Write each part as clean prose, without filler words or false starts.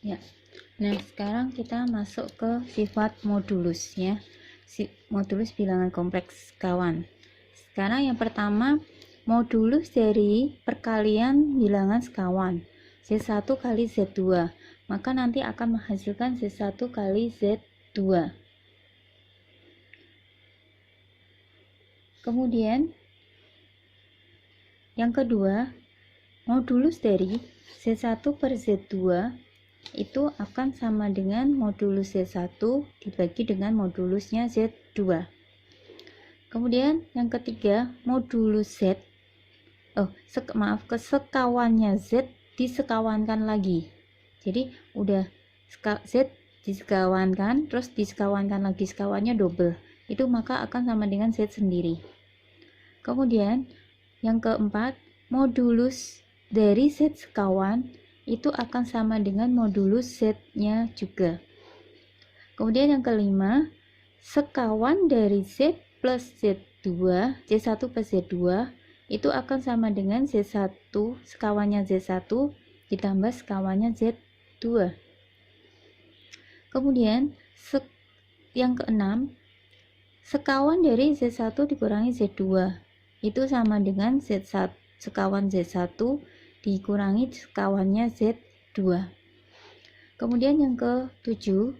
Ya. Nah, sekarang kita masuk ke sifat modulus ya. Modulus bilangan kompleks kawan. Sekarang yang pertama, modulus dari perkalian bilangan sekawan. Z1 kali Z2. Maka nanti akan menghasilkan Z1 kali Z2. Kemudian yang kedua, modulus dari Z1 per Z2 itu akan sama dengan modulus Z1 dibagi dengan modulusnya Z2. Kemudian yang ketiga, modulus Z sekawannya Z disekawankan lagi. Jadi udah Z disekawankan, terus disekawankan lagi, sekawannya double. Itu maka akan sama dengan Z sendiri. Kemudian yang keempat, modulus dari Z sekawan itu akan sama dengan modulus Z-nya juga. Kemudian yang kelima, sekawan dari Z plus Z2, Z1 plus Z2 itu akan sama dengan Z1, sekawannya Z1 ditambah sekawannya Z2. Kemudian yang keenam, sekawan dari Z1 dikurangi Z2 itu sama dengan Z1, sekawan Z1 dikurangi sekawannya Z2. Kemudian yang ke-7,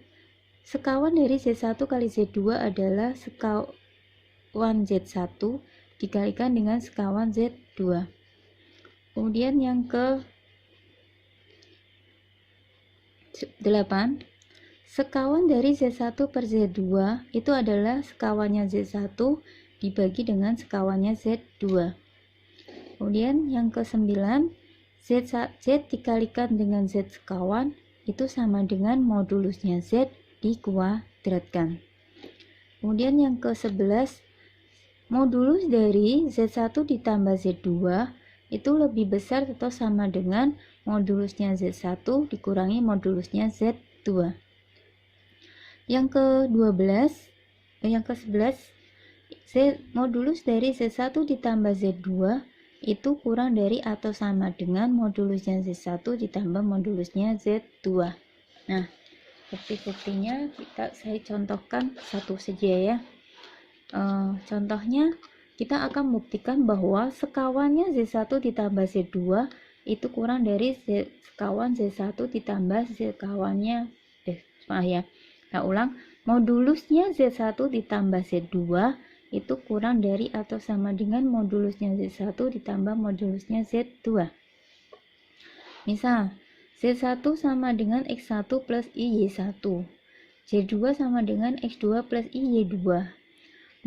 sekawan dari Z1 kali Z2 adalah sekawan Z1 dikalikan dengan sekawan Z2. Kemudian yang ke-8, sekawan dari Z1 per Z2 itu adalah sekawannya Z1 dibagi dengan sekawannya Z2. Kemudian yang ke-9, Z dikalikan dengan Z sekawan itu sama dengan modulusnya Z dikuadratkan. Kemudian yang ke-11, modulus dari Z1 ditambah Z2 itu lebih besar atau sama dengan modulusnya Z1 dikurangi modulusnya Z2. Yang ke-11, modulus dari Z1 ditambah Z2 itu kurang dari atau sama dengan modulusnya Z1 ditambah modulusnya Z2. Nah, bukti-buktinya saya contohkan satu saja ya. Contohnya kita akan buktikan bahwa sekawannya Z1 ditambah Z2 itu kurang dari sekawan Z1 ditambah sekawannya modulusnya Z1 ditambah Z2 itu kurang dari atau sama dengan modulusnya Z1 ditambah modulusnya Z2. Misal, Z1 sama dengan X1 plus IY1, Z2 sama dengan X2 plus IY2.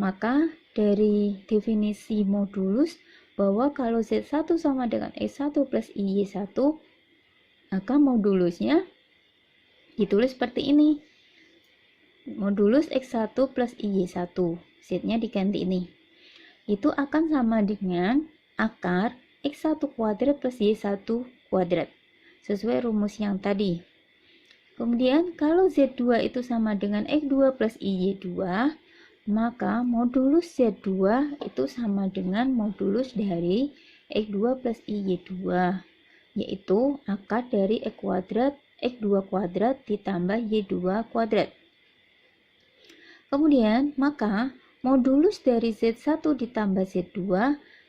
Maka dari definisi modulus bahwa kalau Z1 sama dengan X1 plus IY1, maka modulusnya ditulis seperti ini. Modulus X1 plus IY1, Z-nya diganti ini. Itu akan sama dengan akar X1 kuadrat plus Y1 kuadrat. Sesuai rumus yang tadi. Kemudian kalau Z2 itu sama dengan X2 plus IY2, maka modulus Z2 itu sama dengan modulus dari X2 plus IY2, yaitu akar dari X2 kuadrat ditambah Y2 kuadrat. Kemudian, maka modulus dari Z1 ditambah Z2,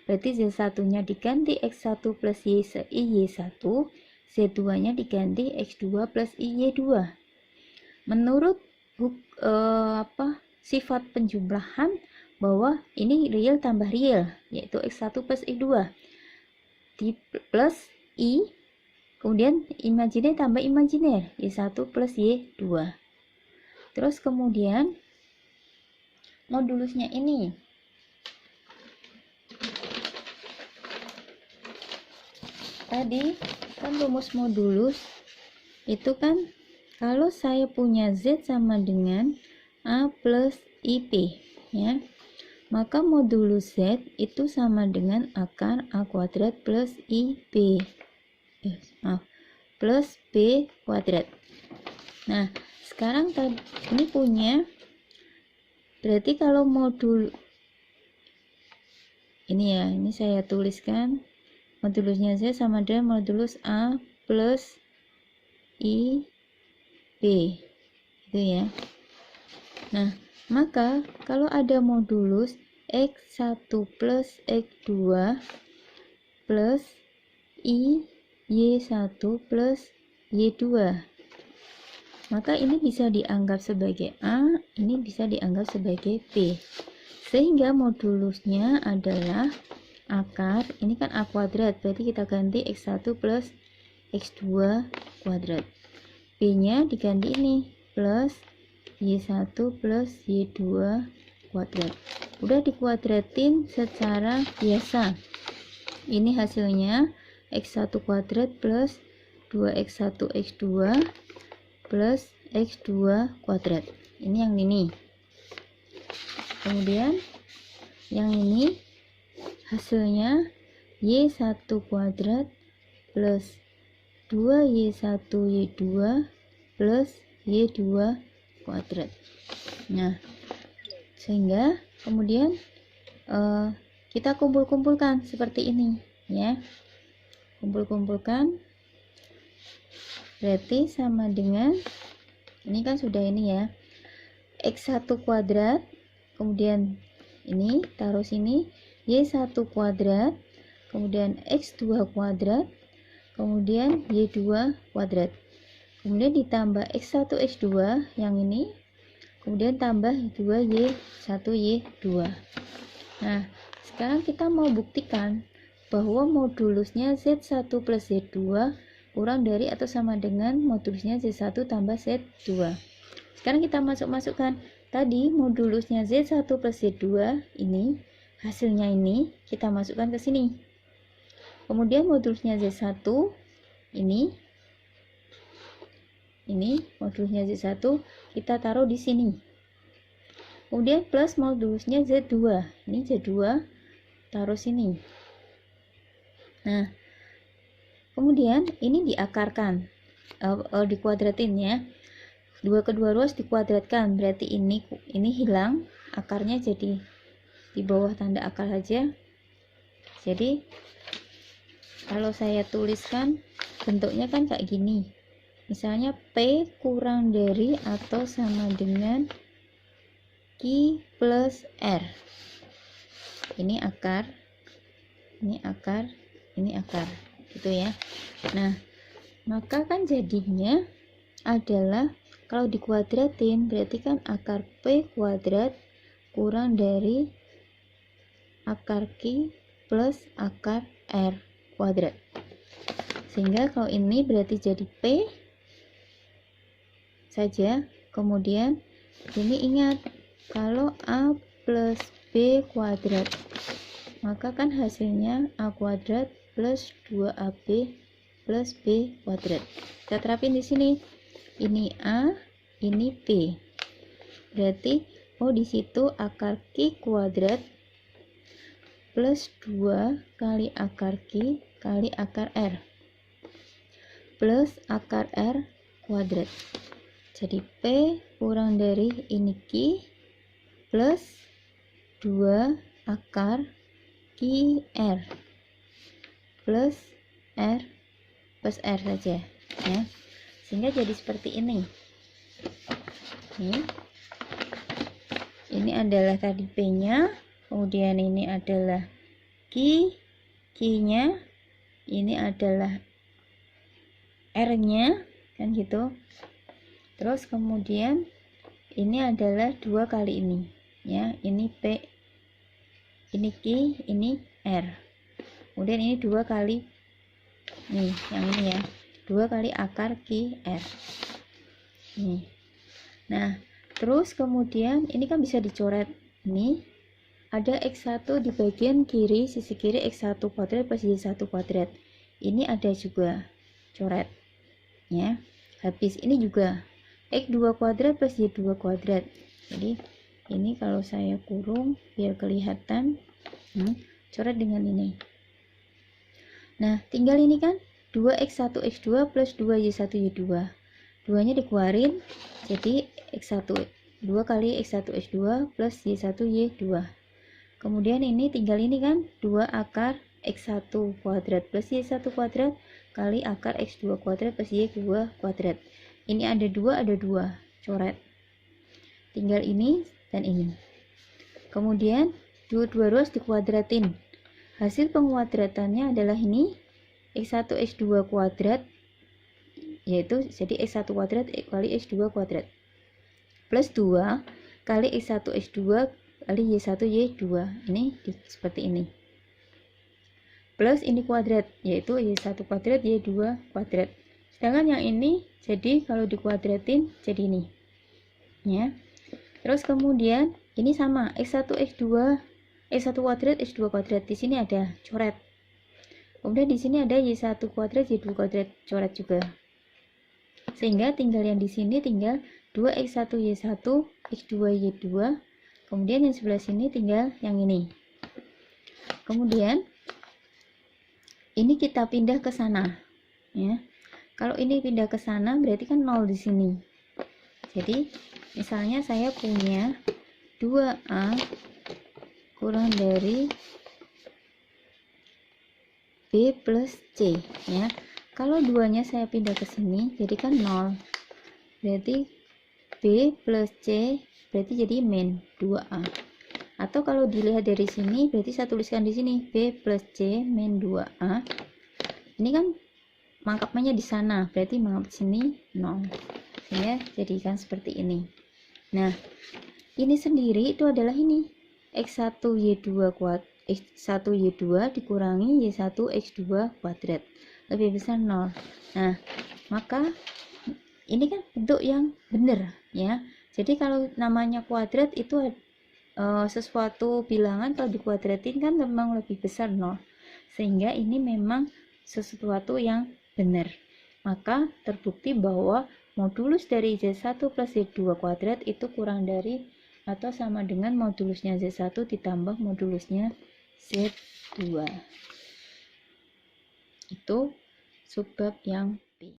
berarti Z1-nya diganti X1 plus IY1, Z2-nya diganti X2 plus IY2. Menurut sifat penjumlahan bahwa ini real tambah real, yaitu X1 plus X2 di plus I, kemudian imajiner tambah imajiner, Y1 plus Y2. Terus kemudian modulusnya ini tadi kan rumus modulus itu kan kalau saya punya Z sama dengan A plus IP ya, maka modulus Z itu sama dengan akar A kuadrat plus IB plus B kuadrat. Nah, sekarang ini punya, berarti kalau modul ini ya, ini saya tuliskan modulusnya Z sama dengan modulus A plus I P, gitu ya. Nah, maka kalau ada modulus X1 plus X2 plus I Y1 plus Y2, maka ini bisa dianggap sebagai A, ini bisa dianggap sebagai P. Sehingga modulusnya adalah akar, ini kan A kuadrat, berarti kita ganti X1 plus X2 kuadrat. P-nya diganti ini, plus Y1 plus Y2 kuadrat. Udah dikuadratin secara biasa. Ini hasilnya X1 kuadrat plus 2X1 X2 plus X2 kuadrat. Ini yang ini. Kemudian yang ini hasilnya Y1 kuadrat plus 2Y1 Y2 plus Y2 kuadrat. Nah, sehingga kemudian kita kumpul-kumpulkan seperti ini ya. Kumpul-kumpulkan berarti sama dengan ini kan sudah ini ya, X1 kuadrat, kemudian ini taruh sini Y1 kuadrat, kemudian X2 kuadrat, kemudian Y2 kuadrat, kemudian ditambah X1 X2 yang ini, kemudian tambah 2Y1 Y2. Nah, sekarang kita mau buktikan bahwa modulusnya Z1 plus Z2 kurang dari atau sama dengan modulusnya Z1 tambah Z2. Sekarang kita masukkan tadi modulusnya Z1 plus Z2 ini, hasilnya ini kita masukkan ke sini. Kemudian modulusnya Z1 ini modulusnya Z1 kita taruh di sini. Kemudian plus modulusnya Z2. Ini Z2 taruh sini. Nah, kemudian ini diakarkan, dikuadratin ya. 2 kedua ruas dikuadratkan, berarti ini hilang, akarnya jadi di bawah tanda akar saja. Jadi kalau saya tuliskan bentuknya kan kayak gini. Misalnya P kurang dari atau sama dengan Q plus R. Ini akar, ini akar, ini akar, gitu ya. Nah, maka kan jadinya adalah kalau dikuadratin berarti kan akar P kuadrat kurang dari akar Q plus akar R kuadrat. Sehingga kalau ini berarti jadi P saja. Kemudian ini ingat, kalau A plus B kuadrat, maka kan hasilnya A kuadrat plus 2AB plus B kuadrat. Kita terapin di sini. Ini A, ini B. Berarti di situ akar Q kuadrat plus 2 kali akar Q kali akar R plus akar R kuadrat. Jadi P kurang dari ini Q plus 2 akar QR plus R plus R saja ya. Sehingga jadi seperti ini. Ini adalah tadi P-nya, kemudian ini adalah Q-nya, ini adalah R-nya, kan gitu. Terus kemudian ini adalah 2 kali ini ya, ini P, ini Q, ini R. Kemudian ini 2 kali nih yang ini ya, 2 kali akar Q R nih. Nah, terus kemudian ini kan bisa dicoret, ini ada X1 di bagian kiri, sisi kiri X1 kuadrat plus Y1 kuadrat, ini ada juga coret ya. Habis ini juga X2 kuadrat plus Y2 kuadrat. Jadi ini kalau saya kurung biar kelihatan, coret dengan ini. Nah, tinggal ini kan 2X1 X2 plus 2Y1 Y2. 2-nya dikeluarin, jadi X1 2 kali X1 X2 plus Y1 Y2. Kemudian ini tinggal ini kan 2 akar X1 kuadrat plus Y1 kuadrat kali akar X2 kuadrat plus Y2 kuadrat. Ini ada dua, coret. Tinggal ini dan ini. Kemudian dua-dua harus dikuadratin. Hasil penguadratannya adalah ini X1 X2 kuadrat, yaitu jadi X1 kuadrat kali X2 kuadrat plus 2 kali X1 X2 kali Y1 Y2. Ini seperti ini. Plus ini kuadrat, yaitu Y1 kuadrat Y2 kuadrat. Sedangkan yang ini jadi kalau dikuadratin jadi ini. Ya. Terus kemudian ini sama X1 X2 X1 kuadrat X2 kuadrat. Di sini ada coret. Kemudian di sini ada Y1 kuadrat Y2 kuadrat, coret juga. Sehingga tinggal yang di sini tinggal 2x1 y1 x2 y2. Kemudian yang sebelah sini tinggal yang ini. Kemudian ini kita pindah ke sana, ya. Kalau ini pindah ke sana berarti kan 0 di sini. Jadi misalnya saya punya 2a kurang dari b plus c, ya. Kalau duanya saya pindah ke sini jadi kan 0. Berarti b plus c berarti jadi min 2a. Atau kalau dilihat dari sini berarti saya tuliskan di sini b plus c min 2a. Ini kan mangkapnya di sana, berarti mangkap sini 0. Saya jadikan seperti ini. Nah, ini sendiri itu adalah ini x1 y2 kuadrat x1 y2 dikurangi y1 x2 kuadrat lebih besar 0. Nah, maka ini kan bentuk yang benar, ya. Jadi kalau namanya kuadrat itu sesuatu bilangan kalau dikuadratin kan memang lebih besar 0. Sehingga ini memang sesuatu yang benar. Maka terbukti bahwa modulus dari Z1 plus Z2 kuadrat itu kurang dari atau sama dengan modulusnya Z1 ditambah modulusnya Z2. Itu subbab yang